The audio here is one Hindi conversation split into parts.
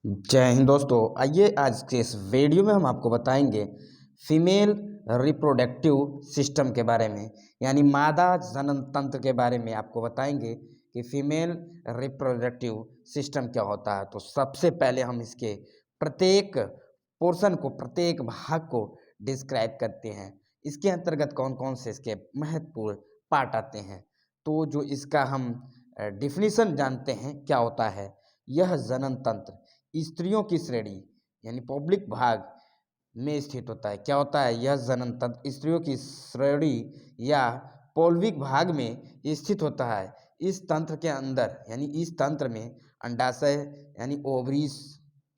जय हिंद दोस्तों। आइए आज के इस वीडियो में हम आपको बताएंगे फीमेल रिप्रोडक्टिव सिस्टम के बारे में, यानी मादा जनन तंत्र के बारे में आपको बताएंगे कि फीमेल रिप्रोडक्टिव सिस्टम क्या होता है। तो सबसे पहले हम इसके प्रत्येक पोर्शन को, प्रत्येक भाग को डिस्क्राइब करते हैं। इसके अंतर्गत कौन कौन से इसके महत्वपूर्ण पार्ट आते हैं। तो जो इसका हम डिफिनीशन जानते हैं क्या होता है। यह जनन तंत्र स्त्रियों की श्रेणी यानी पब्लिक भाग में स्थित होता है। क्या होता है? यह जनन तंत्र स्त्रियों की श्रेणी या पौल्विक भाग में स्थित होता है। इस तंत्र के अंदर यानी इस तंत्र में अंडाशय यानी ओवरीज,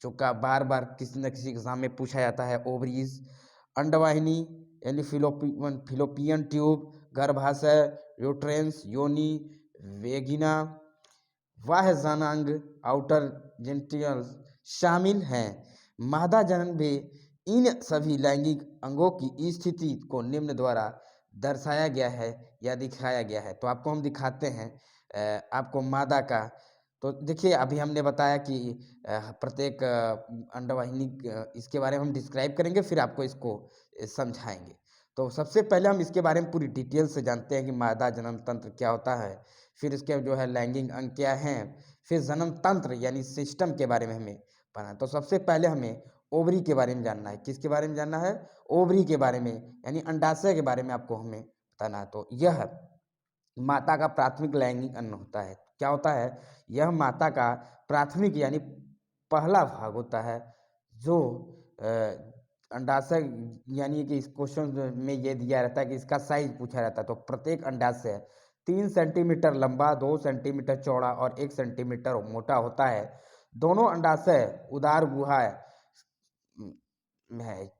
जो का बार बार किसी न किसी एग्जाम में पूछा जाता है, ओवरीज, अंडवाहिनी यानी फिलोपियन ट्यूब, गर्भाशय, यूट्रेंस, योनि, वेगिना, वाह्य जनांग, आउटर जेनिटल्स शामिल हैं। मादा जनन भी इन सभी लैंगिक अंगों की स्थिति को निम्न द्वारा दर्शाया गया है या दिखाया गया है। तो आपको हम दिखाते हैं आपको मादा का। तो देखिए, अभी हमने बताया कि प्रत्येक अंडवाहिनी इसके बारे में हम डिस्क्राइब करेंगे, फिर आपको इसको समझाएंगे। तो सबसे पहले हम इसके बारे में पूरी डिटेल से जानते हैं कि मादा जन्म तंत्र क्या होता है, फिर इसके जो है लैंगिक अंग क्या हैं, फिर जन्म तंत्र यानी सिस्टम के बारे में हमें पढ़ना। तो सबसे पहले हमें ओवरी के बारे में जानना है। किसके बारे में जानना है? ओवरी के बारे में, यानी अंडाशय के बारे में आपको हमें बताना है। तो यह माता का प्राथमिक लैंगिक अंग होता है। क्या होता है? यह माता का प्राथमिक यानी पहला भाग होता है जो अंडाशय, यानी कि इस क्वेश्चन में ये दिया रहता है कि इसका साइज पूछा रहता है। तो प्रत्येक अंडाशय 3 सेंटीमीटर लंबा, 2 सेंटीमीटर चौड़ा और 1 सेंटीमीटर मोटा होता है। दोनों अंडाशय उदार गुहा है।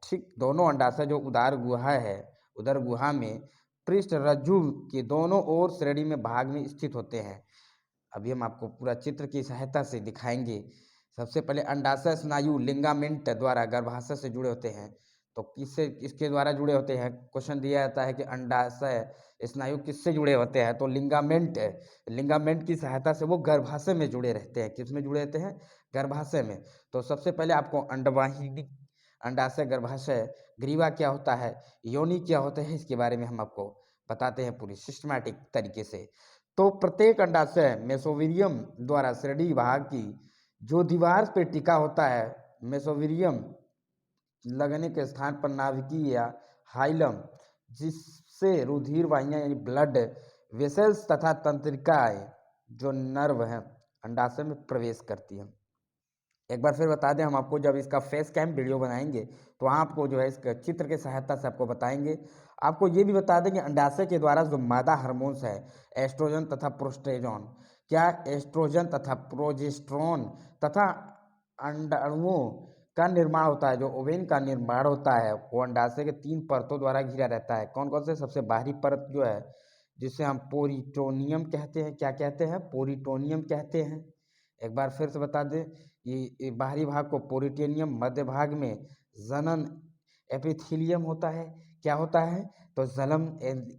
ठीक, दोनों अंडाशय जो उदार गुहा है, उदर गुहा में पृष्ठ रज्जु के दोनों ओर श्रेणी में भाग में स्थित होते हैं। अभी हम आपको पूरा चित्र की सहायता से दिखाएंगे। सबसे पहले अंडाशय स्नायु लिंगामेंट द्वारा गर्भाशय से जुड़े होते हैं। तो किससे, किसके द्वारा जुड़े होते हैं? क्वेश्चन दिया जाता है कि अंडाशय स्नायु किससे जुड़े होते हैं, तो लिंगामेंट, लिंगामेंट की सहायता से वो गर्भाशय में जुड़े रहते हैं। किस में जुड़े रहते हैं? गर्भाशय में। तो सबसे पहले आपको अंडवाहिनी, अंडाशय, गर्भाशय, ग्रीवा क्या होता है, योनि क्या होता है, इसके बारे में हम आपको बताते हैं पूरी सिस्टमैटिक तरीके से। तो प्रत्येक अंडाशय मेसोविरियम द्वारा श्रेणी भाग की जो दीवार पे टिका होता है, मेसोविरियम लगने के स्थान पर नाभिकीय या हाइलम, जिससे रुधिर वाहिनियां यानी ब्लड वेसल्स तथा तंत्रिकाएं जो नर्व हैं अंडाशय में प्रवेश करती हैं। एक बार फिर बता दें हम आपको, जब इसका फेस कैम वीडियो बनाएंगे तो वहाँ आपको जो है इसका चित्र के सहायता से आपको बताएंगे। आपको ये भी बता दें कि अंडाशय के द्वारा जो मादा हार्मोन्स है, एस्ट्रोजन तथा प्रोस्टेजोन, क्या एस्ट्रोजन तथा प्रोजेस्टेरोन तथा अंडाणुओं का निर्माण होता है। जो ओवेन का निर्माण होता है वो अंडाशय के 3 परतों द्वारा घिरा रहता है। कौन कौन से? सबसे बाहरी परत जो है जिसे हम पोरिटोनियम कहते हैं। क्या कहते हैं? पोरिटोनियम कहते हैं। एक बार फिर से बता दें, ये बाहरी भाग को पोरिटेनियम, मध्य भाग में जनन एपिथीलियम होता है। क्या होता है? तो जलम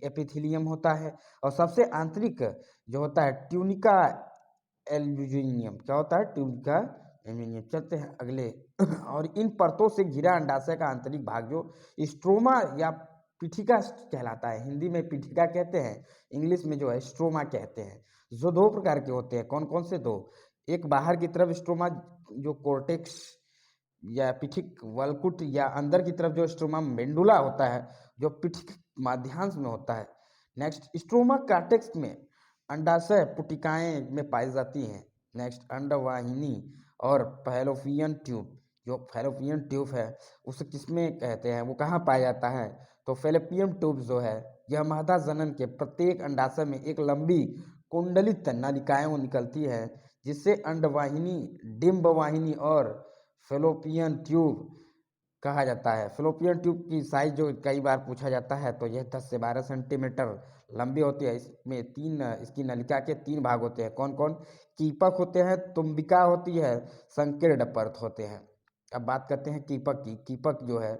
एपिथीलियम होता है। और सबसे आंतरिक जो होता है ट्यूनिका एल्यूजिनियम। क्या होता है? ट्यूनिका एल्यूजिनियम। चलते हैं अगले। और इन परतों से घिरा अंडाशय का आंतरिक भाग जो स्ट्रोमा या पीठिका कहलाता है। हिंदी में पीठिका कहते हैं, इंग्लिश में जो है स्ट्रोमा कहते हैं। जो 2 प्रकार के होते हैं। कौन कौन से 2? एक बाहर की तरफ स्ट्रोमा जो कोर्टेक्स या पिठिक वलकुट, या अंदर की तरफ जो स्ट्रोमा मेंडुला होता है जो पिठिक माध्यांश में होता है। नेक्स्ट, स्ट्रोमा कार्टेक्स में अंडाशय पुटिकाएं में पाई जाती हैं। नेक्स्ट, अंडवाहिनी और फैलोपियन ट्यूब, जो फैलोपियन ट्यूब है उसे किसमें कहते हैं, वो कहाँ पाया जाता है? तो फैलोपियन ट्यूब जो है यह मादा जनन के प्रत्येक अंडाशय में एक लंबी कुंडलित नलिकाएं निकलती है, जिससे अंडवाहिनी, डिंब वाहिनी और फैलोपियन ट्यूब कहा जाता है। फैलोपियन ट्यूब की साइज जो कई बार पूछा जाता है तो यह 10 से 12 सेंटीमीटर लंबी होती है। इसमें इसकी नलिका के 3 भाग होते हैं। कौन कौन? कीपक होते हैं, तुम्बिका होती है, संकीर्ण परत होते हैं। अब बात करते हैं कीपक की। कीपक जो है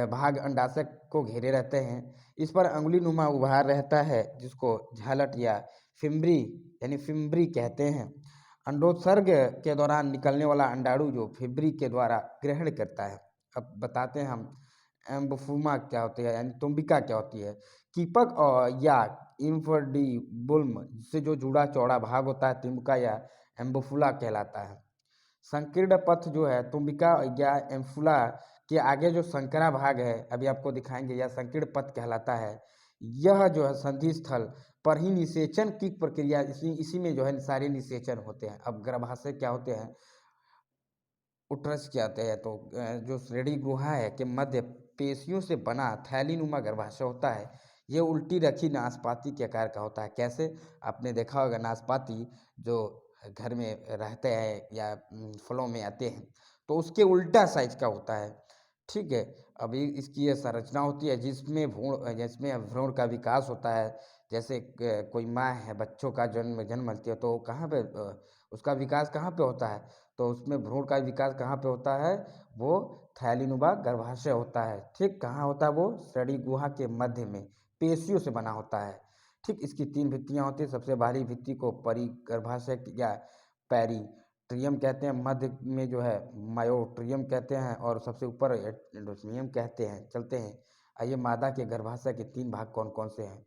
भाग अंडाशय को घेरे रहते हैं। इस पर अंगुली नुमा उभार रहता है जिसको झालट या फिम्बरी यानी फिम्बरी कहते हैं। अंडोत्सर्ग के दौरान निकलने वाला अंडाणु जो फिब्री के द्वारा ग्रहण करता है। अब बताते हैं हम एम्बोफुमा क्या होती है, यानी तुम्बिका क्या होती है। कीपक और या इन्फर्डिबुल्म से जो जुड़ा चौड़ा भाग होता है तुम्बिका या एम्बोफुला कहलाता है। संकीर्ण पथ जो है तुम्बिका या एम्फुला के आगे जो संकरा भाग है, अभी आपको दिखाएंगे, यह संकीर्ण पथ कहलाता है। यह जो है संधि स्थल पर ही निषेचन की प्रक्रिया, इसी में जो है सारे निषेचन होते हैं। अब गर्भाशय क्या होते हैं, उटरस क्या होते हैं, तो जो श्रेणी गुहा है के मध्य पेशियों से बना थैलीनुमा गर्भाशय होता है। ये उल्टी रखी नाशपाती के आकार का होता है। कैसे, आपने देखा होगा नाशपाती जो घर में रहते हैं या फलों में आते हैं, तो उसके उल्टा साइज का होता है। ठीक है, अभी इसकी ये संरचना होती है जिसमें भ्रूण का विकास होता है। जैसे कोई माँ है, बच्चों का जन्म लेती है, तो कहाँ पे उसका विकास कहाँ पे होता है, तो उसमें भ्रूण का विकास कहाँ पे होता है, वो थैलीनुमा गर्भाशय होता है। ठीक, कहाँ होता है वो, श्रेणी गुहा के मध्य में पेशियों से बना होता है। ठीक, इसकी 3 भित्तियाँ होती हैं। सबसे बाहरी भित्ति को परिगर्भाशय या पेरिट्रियम कहते हैं, मध्य में जो है मायोट्रियम कहते हैं, और सबसे ऊपर एंडोमेट्रियम कहते हैं। चलते हैं, आइए मादा के गर्भाशय के 3 भाग कौन कौन से हैं।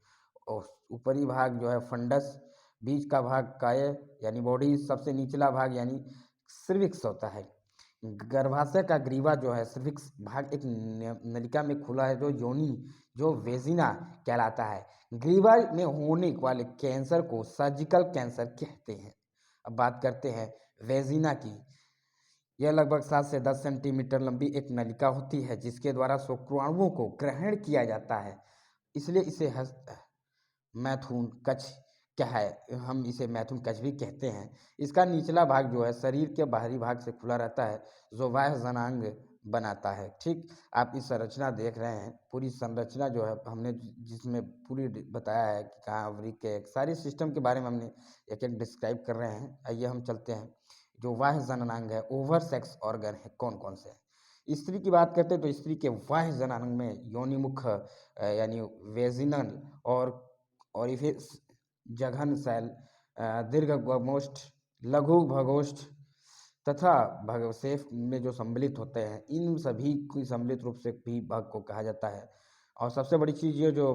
और ऊपरी भाग जो है फंडस, बीच का भाग काय यानी बॉडी, सबसे निचला भाग यानी सर्विक्स होता है। गर्भाशय का ग्रीवा जो है सर्विक्स भाग एक नलिका में खुला है जो योनि जो वेजिना कहलाता है। ग्रीवा में होने वाले कैंसर को सर्जिकल कैंसर कहते हैं। अब बात करते हैं वेजिना की। यह लगभग 7 से 10 सेंटीमीटर लंबी एक नलिका होती है जिसके द्वारा शुक्राणुओं को ग्रहण किया जाता है, इसलिए इसे मैथुन कक्ष क्या है, हम इसे मैथुन कक्ष भी कहते हैं। इसका निचला भाग जो है शरीर के बाहरी भाग से खुला रहता है जो बाह्य जनांग बनाता है। ठीक, आप इस संरचना देख रहे हैं, पूरी संरचना जो है हमने जिसमें पूरी बताया है कि कहाँ वृक्क के सारे सिस्टम के बारे में हमने एक एक डिस्क्राइब कर रहे हैं। आइए हम चलते हैं, जो बाह्य जननांग है, ओवर सेक्स ऑर्गन है कौन कौन से हैं। स्त्री की बात करते हैं तो स्त्री के बाह्य जनांग में योनिमुख यानी वेजिनल और ओरिफिस, जघन शैल, दीर्घ गमोष्ठ, लघु भगोष्ठ तथा भगवसेफ में जो सम्मिलित होते हैं, इन सभी को सम्मिलित रूप से भी भाग को कहा जाता है। और सबसे बड़ी चीज़ ये जो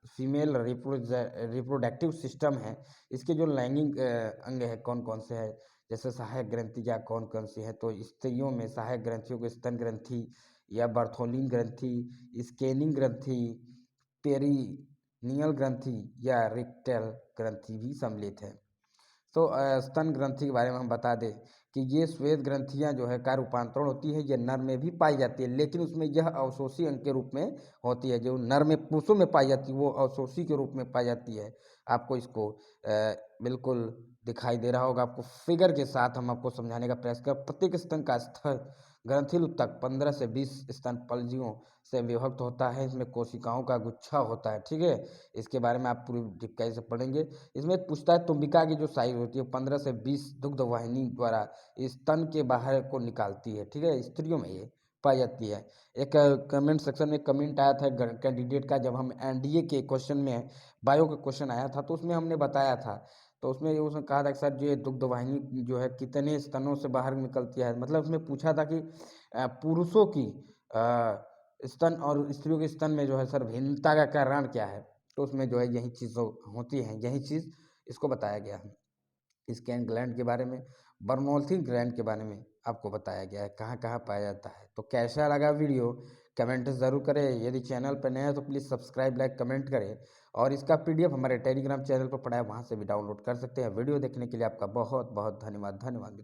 फीमेल रिप्रोडक्टिव सिस्टम है, इसके जो लैंगिक अंग है कौन कौन से हैं, जैसे सहायक ग्रंथियाँ कौन कौन सी है, तो स्त्रियों में सहायक ग्रंथियों को स्तन ग्रंथि या बर्थोलिन ग्रंथि, स्केनिंग ग्रंथि, पेरिनियल ग्रंथि या रिक्टल ग्रंथि भी सम्मिलित है। तो स्तन ग्रंथि के बारे में हम बता दें कि ये श्वेत ग्रंथियां जो है का रूपांतरण होती है, ये नर में भी पाई जाती है, लेकिन उसमें यह अवशोषी अंग के रूप में होती है। जो नर में पुरुषों में पाई जाती है वो अवशोषी के रूप में पाई जाती है। आपको इसको बिल्कुल दिखाई दे रहा होगा, आपको फिगर के साथ हम आपको समझाने का प्रयास कर। प्रत्येक स्तन का स्तर ग्रंथिल तक 15 से 20 स्तन पलजियों से विभक्त होता है। इसमें कोशिकाओं का गुच्छा होता है। ठीक है, इसके बारे में आप पूरी डिटेल से पढ़ेंगे। इसमें पूछता है तुम्बिका की जो साइज होती है 15 से 20 दुग्ध वाहिनी द्वारा स्तन के बाहर को निकालती है। ठीक है, स्त्रियों में ये पाई जाती है। एक कमेंट सेक्शन में कमेंट आया था कैंडिडेट का, जब हम एनडीए के क्वेश्चन में बायो का क्वेश्चन आया था तो उसमें हमने बताया था, तो उसमें उसने कहा था कि सर ये दुग्ध वाहिनी जो है कितने स्तनों से बाहर निकलती है। मतलब उसमें पूछा था कि पुरुषों की स्तन और स्त्रियों के स्तन में जो है सर भिन्नता का कारण क्या है, तो उसमें जो है यही चीज़ होती है, यही चीज़ इसको बताया गया है। स्कैन ग्लैंड के बारे में, बर्नोल्फी ग्लैंड के बारे में आपको बताया गया है कहाँ कहाँ पाया जाता है। तो कैसा लगा वीडियो, कमेंट ज़रूर करें। यदि चैनल पर नए हैं तो प्लीज़ सब्सक्राइब लाइक कमेंट करें, और इसका पीडीएफ हमारे टेलीग्राम चैनल पर पड़ा है, वहाँ से भी डाउनलोड कर सकते हैं। वीडियो देखने के लिए आपका बहुत बहुत धन्यवाद।